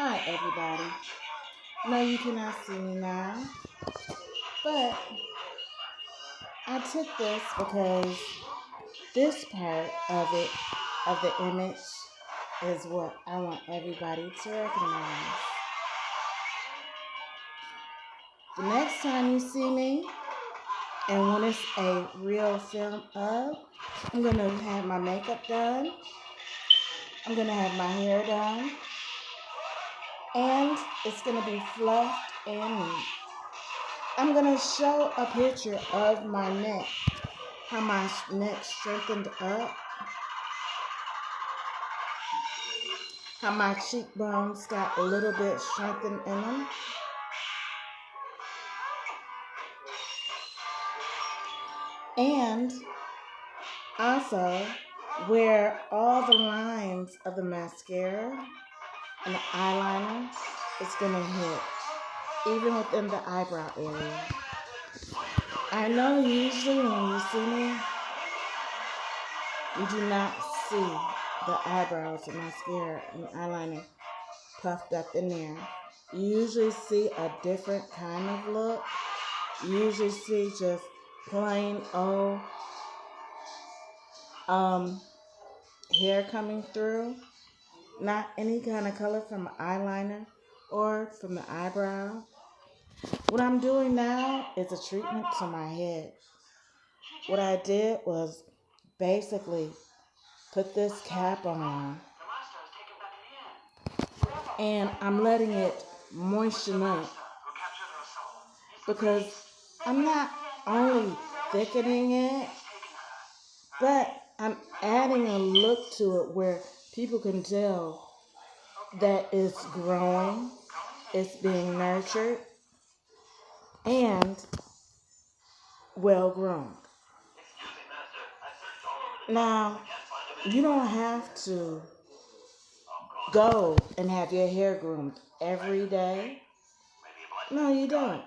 Hi, everybody. No, you cannot see me now, but I took this because this part of the image, is what I want everybody to recognize. The next time you see me, and when it's a real film of, I'm going to have my makeup done, I'm going to have my hair done, and it's going to be fluffed and neat. I'm going to show a picture of my neck, how my neck strengthened up, how my cheekbones got a little bit strengthened in them, and also where all the lines of the mascara and the eyeliner is going to hit, even within the eyebrow area. I know usually when you see me, you do not see the eyebrows and mascara and eyeliner puffed up in there. You usually see a different kind of look. You usually see just plain old hair coming through. Not any kind of color from the eyeliner or from the eyebrow. What I'm doing now is a treatment to my head. What I did was basically put this cap on and I'm letting it moisten up because I'm not only thickening it, but I'm adding a look to it where people can tell that it's growing, it's being nurtured, and well grown. Now, you don't have to go and have your hair groomed every day. No, you don't.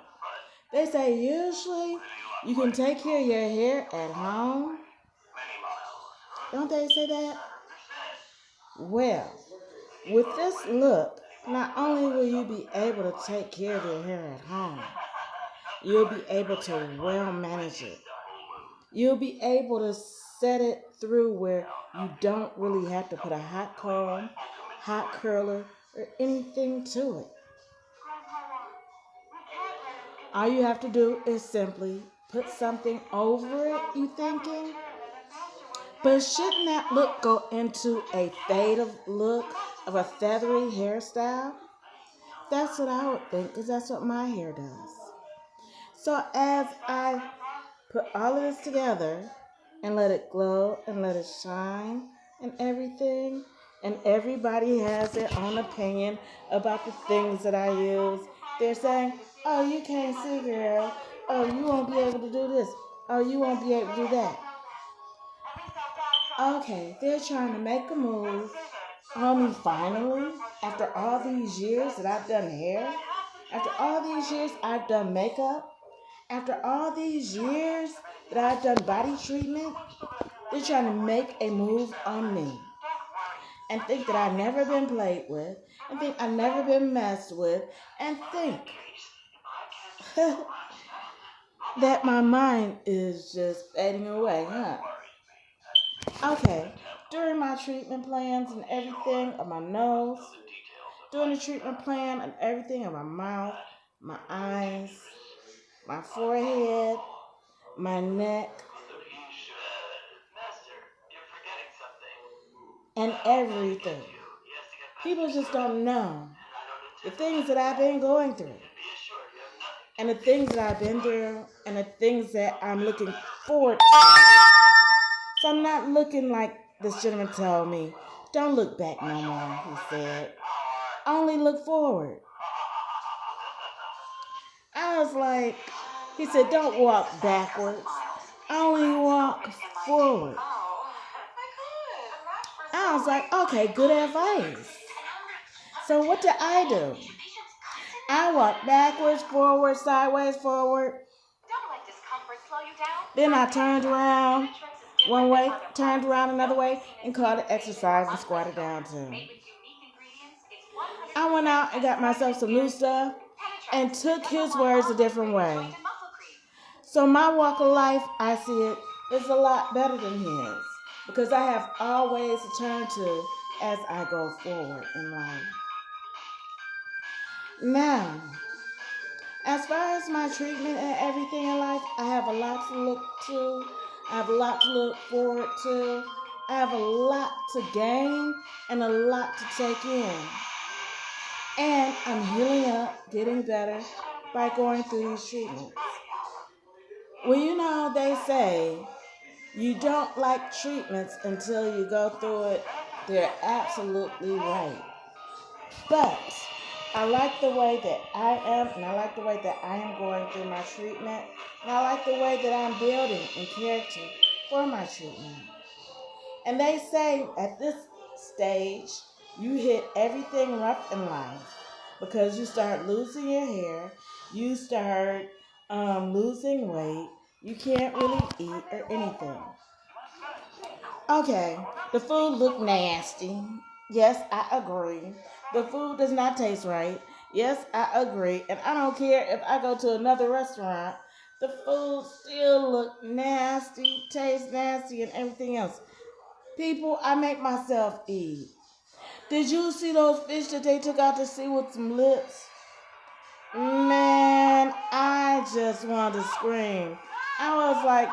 They say usually you can take care of your hair at home. Don't they say that? Well, with this look, not only will you be able to take care of your hair at home, you'll be able to well manage it. You'll be able to set it through where you don't really have to put a hot comb, hot curler, or anything to it. All you have to do is simply put something over it, you thinking? But shouldn't that look go into a fade of look of a feathery hairstyle? That's what I would think, because that's what my hair does. So as I put all of this together and let it glow and let it shine and everything, and everybody has their own opinion about the things that I use. They're saying, oh, you can't see, girl. Oh, you won't be able to do this. Oh, you won't be able to do that. Okay, they're trying to make a move on me finally. After all these years that I've done hair, after all these years I've done makeup, after all these years that I've done body treatment, they're trying to make a move on me and think that I've never been played with and think I've never been messed with and think that my mind is just fading away, huh? Okay, during my treatment plans and everything of my nose, doing the treatment plan and everything of my mouth, my eyes, my forehead, my neck, and everything. People just don't know the things that I've been going through, and the things that I've been through, and the things that I'm looking forward to. So I'm not looking like this gentleman told me, don't look back no more, he said. Only look forward. I was like, he said, don't walk backwards. Only walk forward. I was like, okay, good advice. So what did I do? I walked backwards, forward, sideways, forward. Then I turned around one way, turned around another way, and called it exercise and squatted down too. I went out and got myself some new stuff and took his words a different way. So my walk of life, I see it, is a lot better than his because I have always to turn to as I go forward in life. Now, as far as my treatment and everything in life, I have a lot to look to. I have a lot to look forward to. I have a lot to gain and a lot to take in. And I'm healing up, getting better by going through these treatments. Well, you know, they say you don't like treatments until you go through it. They're absolutely right. But I like the way that I am, and I like the way that I am going through my treatment, and I like the way that I'm building in character for my treatment. And they say at this stage, you hit everything rough in life because you start losing your hair, you start losing weight, you can't really eat or anything. Okay, the food looked nasty. Yes, I agree. The food does not taste right. Yes, I agree. And I don't care if I go to another restaurant, the food still look nasty, tastes nasty, and everything else. People, I make myself eat. Did you see those fish that they took out to sea with some lips? Man, I just wanted to scream. I was like,